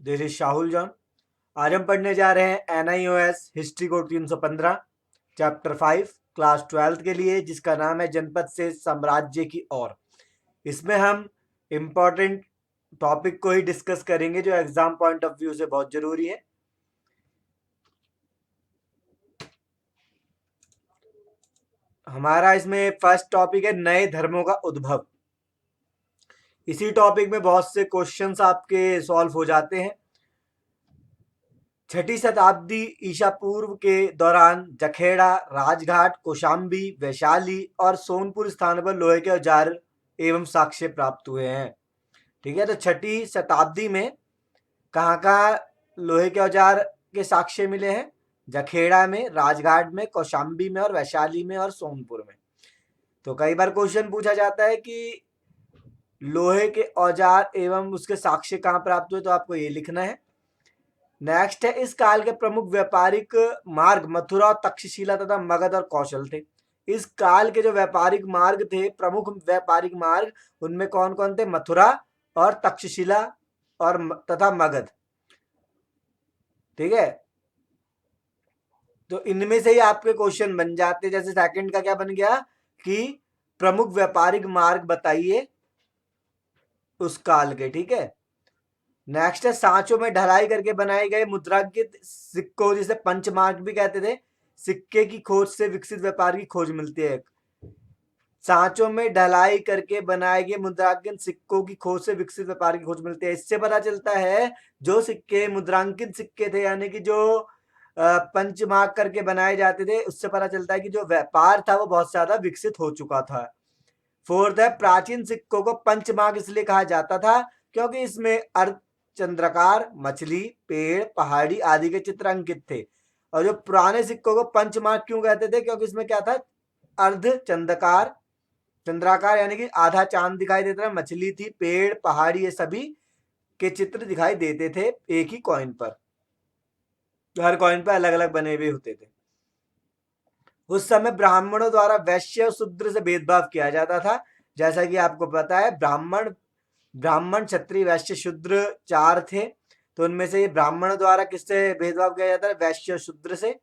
This is Shahul John. आज हम पढ़ने जा रहे हैं NIOS history code 315 chapter 5 class 12 के लिए, जिसका नाम है जनपद से साम्राज्य की ओर। इसमें हम इम्पोर्टेंट टॉपिक को ही डिस्कस करेंगे जो एग्जाम पॉइंट ऑफ व्यू से बहुत जरूरी है। हमारा इसमें फर्स्ट टॉपिक है नए धर्मों का उद्भव। इसी टॉपिक में बहुत से क्वेश्चंस आपके सॉल्व हो जाते हैं। 6ठी शताब्दी ईसा पूर्व के दौरान जखेड़ा, राजघाट, कौशाम्बी, वैशाली और सोनपुर स्थान पर लोहे के औजार एवं साक्ष्य प्राप्त हुए हैं। ठीक है, तो 6ठी शताब्दी में कहाँ कहाँ लोहे के औजार के साक्ष्य मिले हैं? जखेड़ा में, राजघाट में, कौशाम्बी में और वैशाली में और सोनपुर में। तो कई बार क्वेश्चन पूछा जाता है कि लोहे के औजार एवं उसके साक्ष्य कहाँ प्राप्त हुए, तो आपको ये लिखना है। नेक्स्ट है, इस काल के प्रमुख व्यापारिक मार्ग मथुरा और तक्षशिला तथा मगध और कौशल थे। इस काल के जो व्यापारिक मार्ग थे, प्रमुख व्यापारिक मार्ग, उनमें कौन कौन थे? मथुरा और तक्षशिला और तथा मगध। ठीक है, तो इनमें से ही आपके क्वेश्चन बन जाते। जैसे सेकंड का क्या बन गया कि प्रमुख व्यापारिक मार्ग बताइए उस काल के। ठीक है, नेक्स्ट है, सांचों में ढलाई करके बनाए गए मुद्रांकित सिक्कों, जिसे पंचमार्क भी कहते थे, सिक्के की खोज से विकसित व्यापार की खोज मिलती है। सांचों में ढलाई करके बनाए गए मुद्रांकित सिक्कों की खोज से विकसित व्यापार की खोज मिलती है। इससे पता चलता है जो सिक्के मुद्रांकित सिक्के थे, यानी कि जो पंचमार्क करके बनाए जाते थे, उससे पता चलता है कि जो व्यापार था वो बहुत ज्यादा विकसित हो चुका था। फोर्थ है, प्राचीन सिक्कों को पंचमार्क इसलिए कहा जाता था क्योंकि इसमें अर्ध चंद्राकार, मछली, पेड़, पहाड़ी आदि के चित्र अंकित थे। और जो पुराने सिक्कों को पंचमार्क क्यों कहते थे? क्योंकि इसमें क्या था? अर्ध चंद्राकार यानी कि आधा चांद दिखाई देता था, मछली थी, पेड़, पहाड़ी, ये सभी के चित्र दिखाई देते थे एक ही कॉइन पर। हर कॉइन पर अलग अलग बने हुए होते थे। उस समय ब्राह्मणों द्वारा वैश्य और शूद्र से भेदभाव किया जाता था। जैसा कि आपको पता है, ब्राह्मण, क्षत्रिय, वैश्य, शूद्र 4 थे। तो उनमें से ये ब्राह्मणों द्वारा किससे भेदभाव किया जाता है? वैश्य और शूद्र से।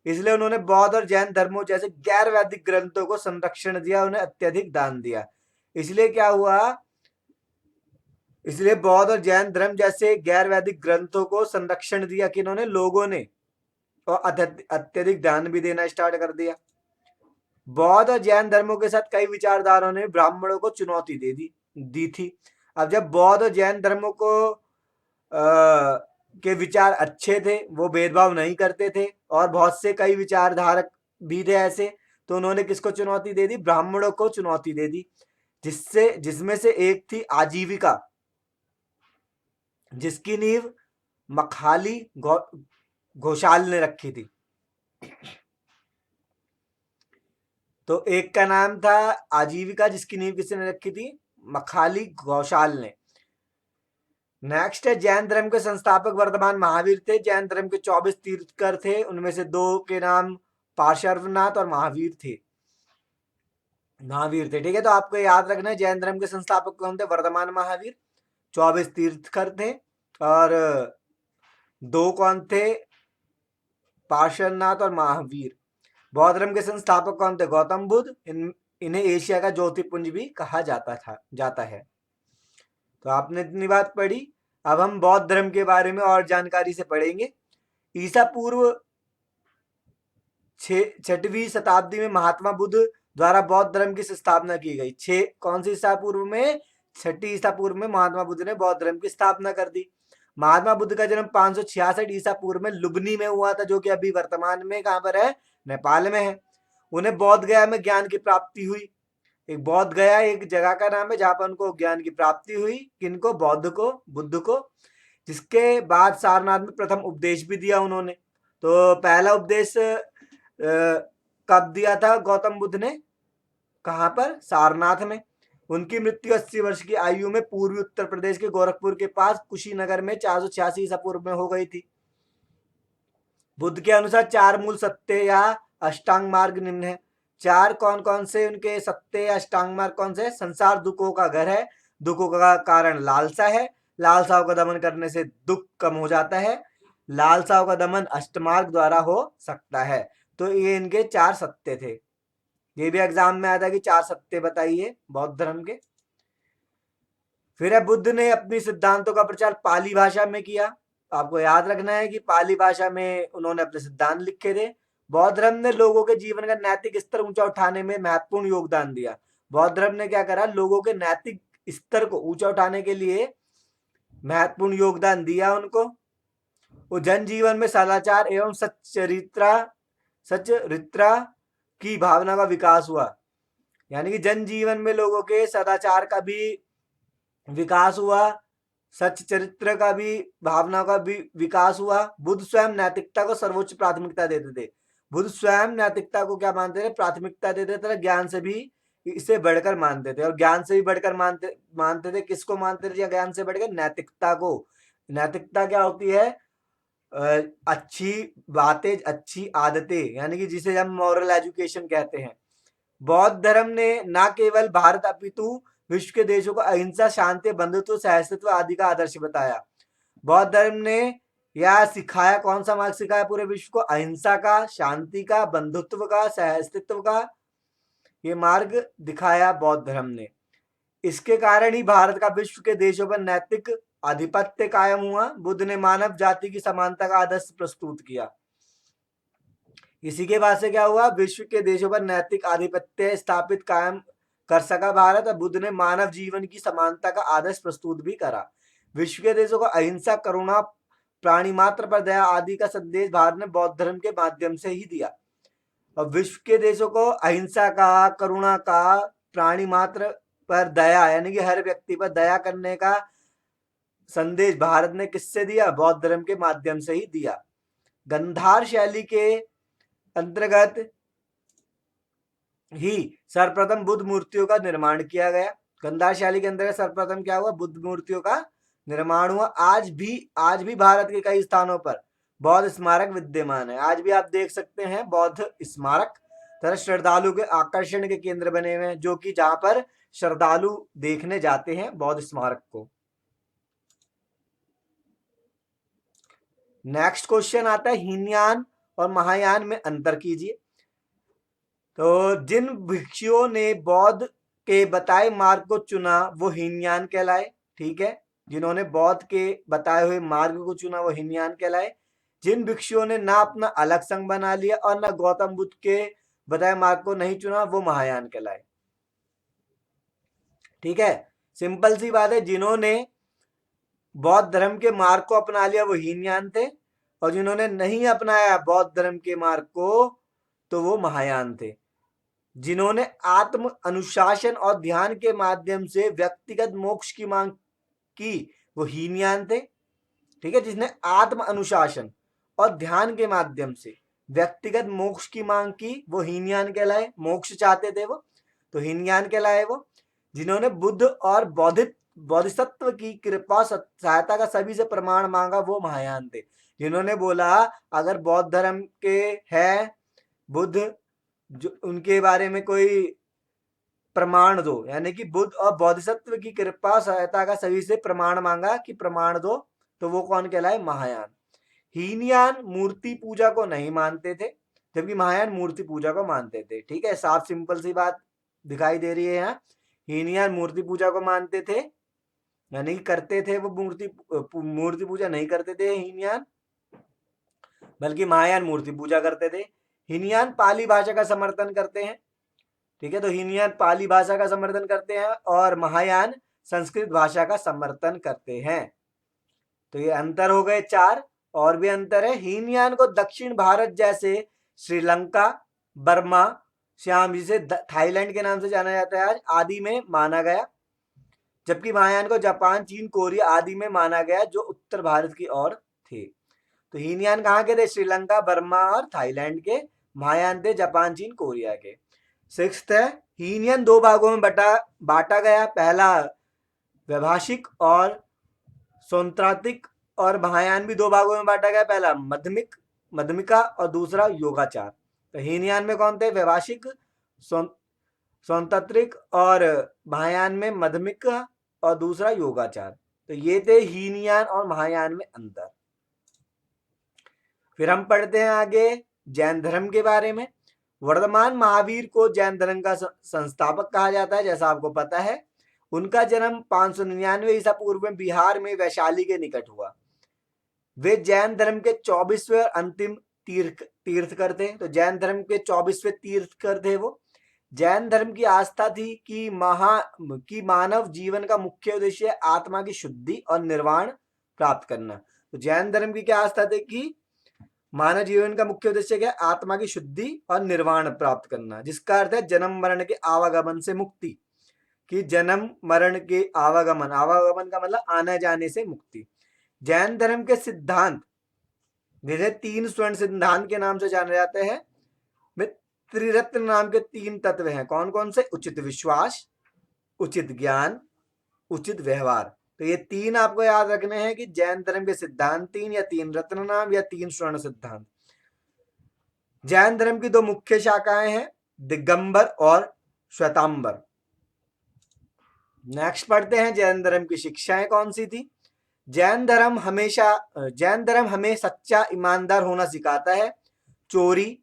इसलिए उन्होंने बौद्ध और जैन धर्मों जैसे गैर वैदिक ग्रंथों को संरक्षण दिया, उन्हें अत्यधिक दान दिया। इसलिए क्या हुआ? इसलिए बौद्ध और जैन धर्म जैसे गैर वैदिक ग्रंथों को संरक्षण दिया कि इन्होंने लोगों ने, और अत्यधिक दान भी देना स्टार्ट कर दिया। बौद्ध और जैन धर्मों के साथ कई विचारधाराओं ने ब्राह्मणों को चुनौती दी थी। अब जब बौद्ध और जैन धर्मों को के विचार अच्छे थे, वो भेदभाव नहीं करते थे, और बहुत से कई विचारधारक भी थे ऐसे, तो उन्होंने किसको चुनौती दे दी? ब्राह्मणों को चुनौती दे दी। जिसमें से एक थी आजीविका, जिसकी नींव मखाली घोषाल ने रखी थी। तो एक का नाम था आजीविका, जिसकी नींव किसने रखी थी? मखाली घोषाल ने। नेक्स्ट है, जैन धर्म के संस्थापक वर्धमान महावीर थे। जैन धर्म के 24 तीर्थकर थे, उनमें से 2 के नाम पार्श्वनाथ और महावीर थे। ठीक है, तो आपको याद रखना है जैन धर्म के संस्थापक कौन थे? वर्धमान महावीर। 24 तीर्थकर थे, और 2 कौन थे? पार्श्वनाथ और महावीर। बौद्ध धर्म के संस्थापक कौन थे? गौतम बुद्ध। इन्हें एशिया का ज्योतिपुंज भी कहा जाता है। तो आपने इतनी बात पढ़ी। अब हम बौद्ध धर्म के बारे में और जानकारी से पढ़ेंगे। ईसा पूर्व 6वीं शताब्दी में महात्मा बुद्ध द्वारा बौद्ध धर्म की स्थापना की गई। कौन सी ईसा पूर्व में? 6ठी ईसा पूर्व में महात्मा बुद्ध ने बौद्ध धर्म की स्थापना कर दी। महात्मा बुद्ध का जन्म 566 ईसा पूर्व में लुबनी में हुआ था, जो कि अभी वर्तमान में कहां पर है? नेपाल में है। उन्हें बोध गया में ज्ञान की प्राप्ति हुई। एक बोध गया एक जगह का नाम है जहां पर उनको ज्ञान की प्राप्ति हुई। किनको? बुद्ध को। जिसके बाद सारनाथ में प्रथम उपदेश भी दिया उन्होंने। तो पहला उपदेश कब दिया था गौतम बुद्ध ने? कहां पर? सारनाथ में। उनकी मृत्यु 80 वर्ष की आयु में पूर्वी उत्तर प्रदेश के गोरखपुर के पास कुशीनगर में 486 ईसा पूर्व में हो गई थी। बुद्ध के अनुसार 4 मूल सत्य या अष्टांग मार्ग निम्न है। 4 कौन कौन से उनके सत्य या अष्टांग मार्ग कौन से? संसार दुखों का घर है, दुखों का कारण लालसा है, लालसाओं का दमन करने से दुख कम हो जाता है, लालसाओं का दमन अष्टमार्ग द्वारा हो सकता है। तो ये इनके 4 सत्य थे। ये भी एग्जाम में आता है कि 4 सत्य बताइए बौद्ध धर्म के। फिर है बुद्ध ने अपनी सिद्धांतों का प्रचार पाली भाषा में किया। आपको याद रखना है कि पाली भाषा में उन्होंने अपने सिद्धांत लिखे थे। बौद्ध धर्म ने लोगों के जीवन का नैतिक स्तर ऊंचा उठाने में महत्वपूर्ण योगदान दिया। बौद्ध धर्म ने क्या करा, लोगों के नैतिक स्तर को ऊंचा उठाने के लिए महत्वपूर्ण योगदान दिया उनको। वो जनजीवन में सदाचार एवं सच्चरित्रा की भावना का विकास हुआ। यानी कि जनजीवन में लोगों के सदाचार का भी विकास हुआ, सच चरित्र का भी, भावना का भी विकास हुआ। बुद्ध स्वयं नैतिकता को सर्वोच्च प्राथमिकता देते थे। बुद्ध स्वयं नैतिकता को क्या मानते थे, प्राथमिकता देते थे। ज्ञान से भी इसे बढ़कर मानते थे, और ज्ञान से भी बढ़कर मानते थे। किसको मानते थे ज्ञान से बढ़कर? नैतिकता को। नैतिकता क्या होती है? अच्छी बातें, अच्छी आदतें, यानी कि जिसे हम मॉरल एजुकेशन कहते हैं। बौद्ध धर्म ने न केवल भारत अपितु विश्व के देशों को अहिंसा, शांति, बंधुत्व, सहस्तित्व आदि का आदर्श बताया। बौद्ध धर्म ने यह सिखाया, कौन सा मार्ग सिखाया पूरे विश्व को? अहिंसा का, शांति का, बंधुत्व का, सहस्तित्व का, ये मार्ग दिखाया बौद्ध धर्म ने। इसके कारण ही भारत का विश्व के देशों पर नैतिक आधिपत्य कायम हुआ। बुद्ध ने मानव जाति की समानता का आदर्श प्रस्तुत किया। इसी के बाद से क्या हुआ? विश्व के देशों पर नैतिक आधिपत्य स्थापित कायम कर सका भारत। और बुद्ध ने मानव जीवन की समानता का आदर्श प्रस्तुत भी करा। विश्व के देशों को अहिंसा, करुणा, प्राणी मात्र पर दया आदि का संदेश भारत ने बौद्ध धर्म के माध्यम से ही दिया। और विश्व के देशों को अहिंसा का, करुणा का, प्राणी मात्र पर दया, यानी कि हर व्यक्ति पर दया करने का संदेश भारत ने किससे दिया? बौद्ध धर्म के माध्यम से ही दिया। गंधार शैली के अंतर्गत ही सर्वप्रथम बुद्ध मूर्तियों का निर्माण किया गया। गंधार शैली के अंतर्गत सर्वप्रथम क्या हुआ? बुद्ध मूर्तियों का निर्माण हुआ। आज भी भारत के कई स्थानों पर बौद्ध स्मारक विद्यमान है। आज भी आप देख सकते हैं बौद्ध स्मारक, तथा श्रद्धालु के आकर्षण के केंद्र बने हुए हैं, जो कि जहां पर श्रद्धालु देखने जाते हैं बौद्ध स्मारक को। नेक्स्ट क्वेश्चन आता है, हीनयान और महायान में अंतर कीजिए। तो जिन भिक्षुओं ने बौद्ध के बताए मार्ग को चुना वो हीनयान कहलाए। ठीक है, जिन्होंने बौद्ध के बताए हुए मार्ग को चुना वो हीनयान कहलाए। जिन भिक्षुओं ने ना अपना अलग संघ बना लिया और ना गौतम बुद्ध के बताए मार्ग को नहीं चुना वो महायान कहलाए। ठीक है, सिंपल सी बात है। जिन्होंने बौद्ध धर्म के मार्ग को अपना लिया वो हीनयान थे, और जिन्होंने नहीं अपनाया बौद्ध धर्म के मार्ग को तो वो महायान थे। जिन्होंने आत्म अनुशासन और ध्यान के माध्यम से व्यक्तिगत मोक्ष की मांग की वो हीनयान थे। ठीक है, जिसने आत्म अनुशासन और ध्यान के माध्यम से व्यक्तिगत मोक्ष की मांग की वो हीनयान कहलाए। मोक्ष चाहते थे वो, तो हीनयान कहलाए वो। जिन्होंने बुद्ध और बोधिसत्व की कृपा सहायता का सभी से प्रमाण मांगा वो महायान थे। जिन्होंने बोला अगर बौद्ध धर्म के है बुद्ध, जो उनके बारे में कोई प्रमाण दो, यानी कि बुद्ध और बोधिसत्व की कृपा सहायता का सभी से प्रमाण मांगा कि प्रमाण दो, तो वो कौन कहलाए? महायान। हीनयान मूर्ति पूजा को नहीं मानते थे, जबकि महायान मूर्ति पूजा को मानते थे। ठीक है, साफ सिंपल सी बात दिखाई दे रही है यहाँ। हीनयान मूर्ति पूजा को मानते थे, यानी करते थे वो मूर्ति पूजा नहीं करते थे हीनयान, बल्कि महायान मूर्ति पूजा करते थे। हीनयान पाली भाषा का समर्थन करते हैं। ठीक है, तो हीनयान पाली भाषा का समर्थन करते हैं और महायान संस्कृत भाषा का समर्थन करते हैं। तो ये अंतर हो गए 4। और भी अंतर है। हीनयान को दक्षिण भारत जैसे श्रीलंका, बर्मा, श्याम, जिसे थाईलैंड के नाम से जाना जाता है आज, आदि में माना गया, जबकि महायान को जापान, चीन, कोरिया आदि में माना गया जो उत्तर भारत की ओर थे। तो हीनयान कहाँ के थे? श्रीलंका, बर्मा और थाईलैंड के। महायान थे जापान, चीन, कोरिया के। 6th है, हीनयान 2 भागों में बांटा गया। पहला वैभाषिक और सौंत्रातिक, और महायान भी 2 भागों में बांटा गया। पहला मध्यमिका और दूसरा योगाचार। तो हीनयान में कौन थे? वैभाषिक, सौंतात्रिक, और महायान में मध्यमिका और दूसरा योगाचार। तो ये थे हीनयान और महायान में अंतर। फिर हम पढ़ते हैं आगे जैन धर्म के बारे में। वर्धमान महावीर को जैन धर्म का संस्थापक कहा जाता है, जैसा आपको पता है। उनका जन्म 599 ईसा पूर्व में बिहार में वैशाली के निकट हुआ। वे जैन धर्म के 24वें और अंतिम तीर्थकर थे। तो जैन धर्म के 24वें तीर्थकर थे वो। जैन धर्म की आस्था थी कि मानव जीवन का मुख्य उद्देश्य आत्मा की शुद्धि और निर्वाण प्राप्त करना। तो जैन धर्म की क्या आस्था थी कि मानव जीवन का मुख्य उद्देश्य क्या है? आत्मा की शुद्धि और निर्वाण प्राप्त करना, जिसका अर्थ है जन्म मरण के आवागमन से मुक्ति। कि जन्म मरण के आवागमन का मतलब आने जाने से मुक्ति। जैन धर्म के सिद्धांत जिन्हें 3 स्वर्ण सिद्धांत के नाम से जाने जाते हैं, में त्रिरत्न नाम के 3 तत्व हैं। कौन कौन से? उचित विश्वास, उचित ज्ञान, उचित व्यवहार। तो ये 3 आपको याद रखने हैं कि जैन धर्म के सिद्धांत 3 या 3 रत्न नाम या 3 स्वर्ण सिद्धांत। जैन धर्म की 2 मुख्य शाखाएं हैं, दिगंबर और श्वेतांबर। नेक्स्ट पढ़ते हैं जैन धर्म की शिक्षाएं कौन सी थी। जैन धर्म हमें सच्चा ईमानदार होना सिखाता है, चोरी,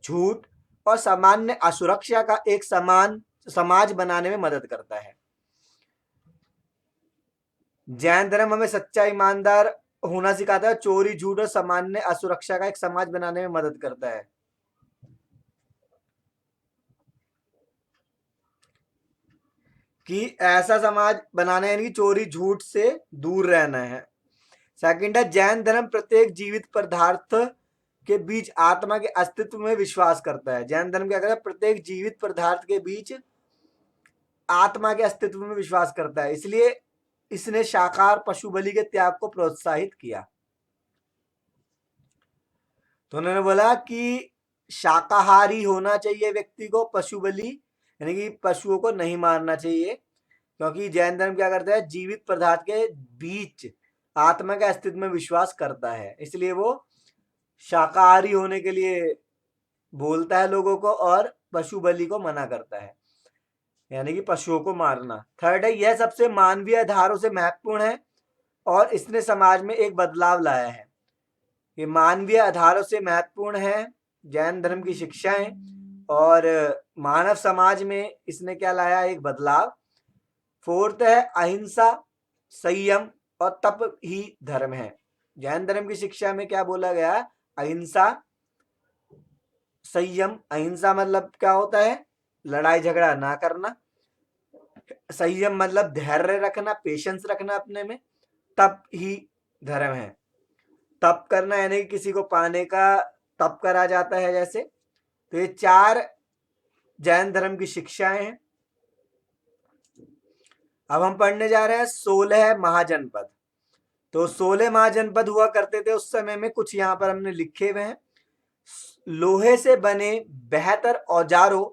झूठ और सामान्य असुरक्षा का एक समान समाज बनाने में मदद करता है। जैन धर्म हमें सच्चा ईमानदार होना सिखाता है, चोरी, झूठ और सामान्य असुरक्षा का एक समाज बनाने में मदद करता है। कि ऐसा समाज बनाना है, यानी चोरी झूठ से दूर रहना है। सेकंड है, जैन धर्म प्रत्येक जीवित पदार्थ के बीच आत्मा के अस्तित्व में विश्वास करता है। जैन धर्म क्या करता है? प्रत्येक जीवित पदार्थ के बीच आत्मा के अस्तित्व में विश्वास करता है, इसलिए इसने शाकाहार पशु बलि के त्याग को प्रोत्साहित किया। तो उन्होंने बोला कि शाकाहारी होना चाहिए व्यक्ति को, पशु बलि यानी कि पशुओं को नहीं मारना चाहिए, क्योंकि जैन धर्म क्या करता है? जीवित पदार्थ के बीच आत्मा के अस्तित्व में विश्वास करता है, इसलिए वो शाकाहारी होने के लिए बोलता है लोगों को और पशु बलि को मना करता है, यानी कि पशुओं को मारना। थर्ड है, यह सबसे मानवीय आधारों से महत्वपूर्ण है और इसने समाज में एक बदलाव लाया है। ये मानवीय आधारों से महत्वपूर्ण है जैन धर्म की शिक्षाएं, और मानव समाज में इसने क्या लाया? एक बदलाव। फोर्थ है, अहिंसा, संयम और तप ही धर्म है। जैन धर्म की शिक्षा में क्या बोला गया? अहिंसा, संयम। अहिंसा मतलब क्या होता है? लड़ाई झगड़ा ना करना। संयम मतलब धैर्य रखना, पेशेंस रखना अपने में। तप ही धर्म है। तप करना यानी किसी को पाने का तप करा जाता है जैसे। तो ये 4 जैन धर्म की शिक्षाएं हैं। अब हम पढ़ने जा रहे हैं 16 महाजनपद। तो 16 महाजनपद हुआ करते थे उस समय में, कुछ यहाँ पर हमने लिखे हुए हैं। लोहे से बने बेहतर औजारों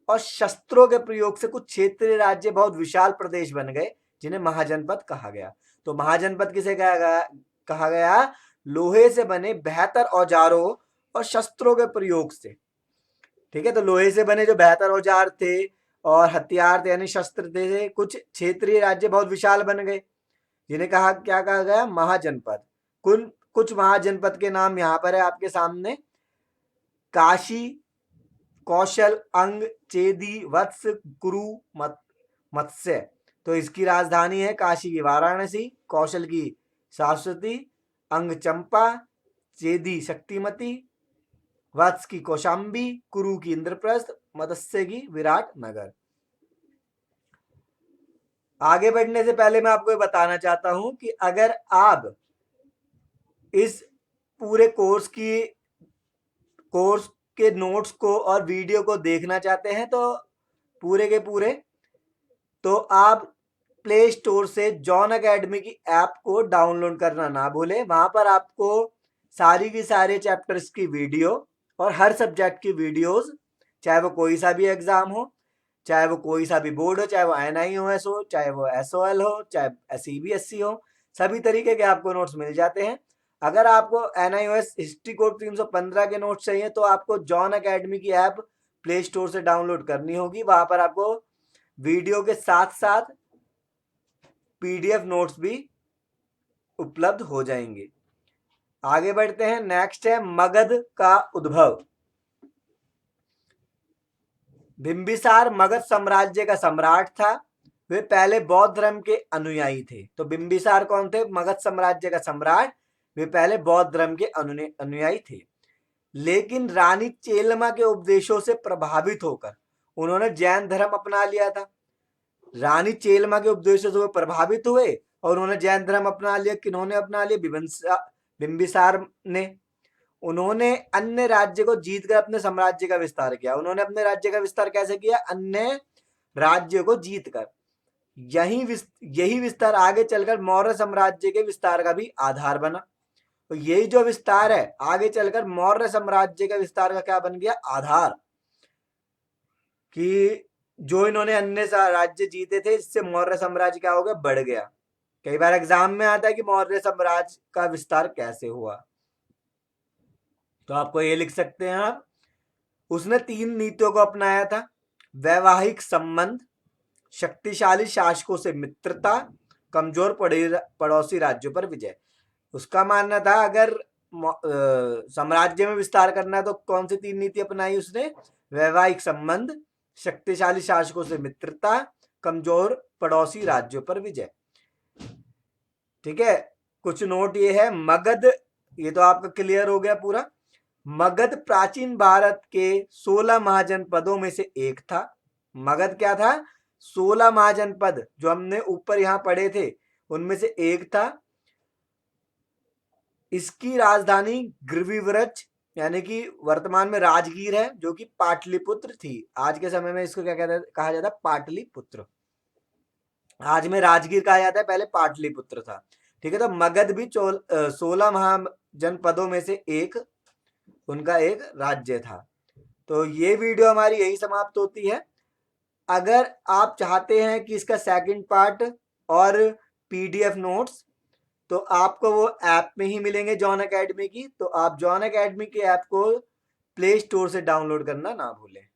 और शस्त्रों के प्रयोग से कुछ क्षेत्रीय राज्य बहुत विशाल प्रदेश बन गए, जिन्हें महाजनपद कहा गया। तो महाजनपद किसे कहा गया? लोहे से बने बेहतर औजारों और शस्त्रों के प्रयोग से। ठीक है, तो लोहे से बने जो बेहतर औजार थे और हथियार थे यानी शस्त्र थे, कुछ क्षेत्रीय राज्य बहुत विशाल बन गए, जिन्हें क्या कहा गया? महाजनपद। कुछ महाजनपद के नाम यहाँ पर है आपके सामने। काशी, कौशल, अंग, चेदी, वत्स, कुरु, मत्स्य। तो इसकी राजधानी है काशी की वाराणसी, कौशल की सारस्वती, अंग चंपा, चेदी शक्तिमती, वत्स की कौशाम्बी, कुरु की इंद्रप्रस्थ, मत्स्य की विराट नगर। आगे बढ़ने से पहले मैं आपको बताना चाहता हूं कि अगर आप इस पूरे कोर्स के नोट्स को और वीडियो को देखना चाहते हैं तो पूरे के पूरे, तो आप प्ले स्टोर से जॉन अकेडमी की ऐप को डाउनलोड करना ना भूलें। वहां पर आपको सारी की सारे चैप्टर्स की वीडियो और हर सब्जेक्ट की वीडियोस, चाहे वो कोई सा भी एग्जाम हो, चाहे वो कोई सा भी बोर्ड हो, चाहे वो NIOS हो, चाहे वो SOL हो, चाहे CBSE हो, सभी तरीके के आपको नोट्स मिल जाते हैं। अगर आपको NIOS हिस्ट्री कोड 315 के नोट्स चाहिए तो आपको जॉन अकेडमी की ऐप प्ले स्टोर से डाउनलोड करनी होगी। वहां पर आपको वीडियो के साथ साथ PDF नोट्स भी उपलब्ध हो जाएंगे। आगे बढ़ते हैं। नेक्स्ट है मगध का उद्भव। बिंबिसार मगध साम्राज्य का सम्राट था। वे पहले बौद्ध धर्म के अनुयायी थे। तो बिंबिसार कौन थे? मगध साम्राज्य का सम्राट। वे पहले बौद्ध धर्म के अनुयायी थे, लेकिन रानी चेलमा के उपदेशों से प्रभावित होकर उन्होंने जैन धर्म अपना लिया था। रानी चेलमा के उपदेशों से वो प्रभावित हुए और उन्होंने जैन धर्म अपना लिया। किन्होंने अपना लिया? बिंबिसार ने। उन्होंने अन्य राज्य को जीतकर अपने साम्राज्य का विस्तार किया। उन्होंने अपने राज्य का विस्तार कैसे किया? अन्य राज्य को जीतकर। यही विस्तार आगे चलकर मौर्य साम्राज्य के विस्तार का भी आधार बना। तो यही जो विस्तार है आगे चलकर मौर्य साम्राज्य के विस्तार का क्या बन गया? आधार। कि जो इन्होंने अन्य राज्य जीते थे, इससे मौर्य साम्राज्य क्या हो गया? बढ़ गया। कई बार एग्जाम में आता है कि मौर्य साम्राज्य का विस्तार कैसे हुआ, तो आपको ये लिख सकते हैं आप। उसने 3 नीतियों को अपनाया था। वैवाहिक संबंध, शक्तिशाली शासकों से मित्रता, कमजोर पड़ोसी राज्यों पर विजय। उसका मानना था अगर साम्राज्य में विस्तार करना है तो कौन सी 3 नीति अपनाई उसने? वैवाहिक संबंध, शक्तिशाली शासकों से मित्रता, कमजोर पड़ोसी राज्यों पर विजय। ठीक है, कुछ नोट ये है। मगध, ये तो आपका क्लियर हो गया पूरा। मगध प्राचीन भारत के 16 महाजनपदों में से एक था। मगध क्या था? 16 महाजनपद जो हमने ऊपर यहां पढ़े थे उनमें से एक था। इसकी राजधानी गिरिव्रज यानी कि वर्तमान में राजगीर है, जो कि पाटलिपुत्र थी। आज के समय में इसको क्या कहा जाता है? पाटलिपुत्र। आज में राजगीर कहा जाता है, पहले पाटलिपुत्र था। ठीक है, तो मगध भी 16 महाजनपदों में से एक उनका एक राज्य था। तो ये वीडियो हमारी यही समाप्त होती है। अगर आप चाहते हैं कि इसका सेकंड पार्ट और पीडीएफ नोट्स, तो आपको वो ऐप में ही मिलेंगे जॉन एकेडमी की। तो आप जॉन एकेडमी के ऐप को प्ले स्टोर से डाउनलोड करना ना भूलें।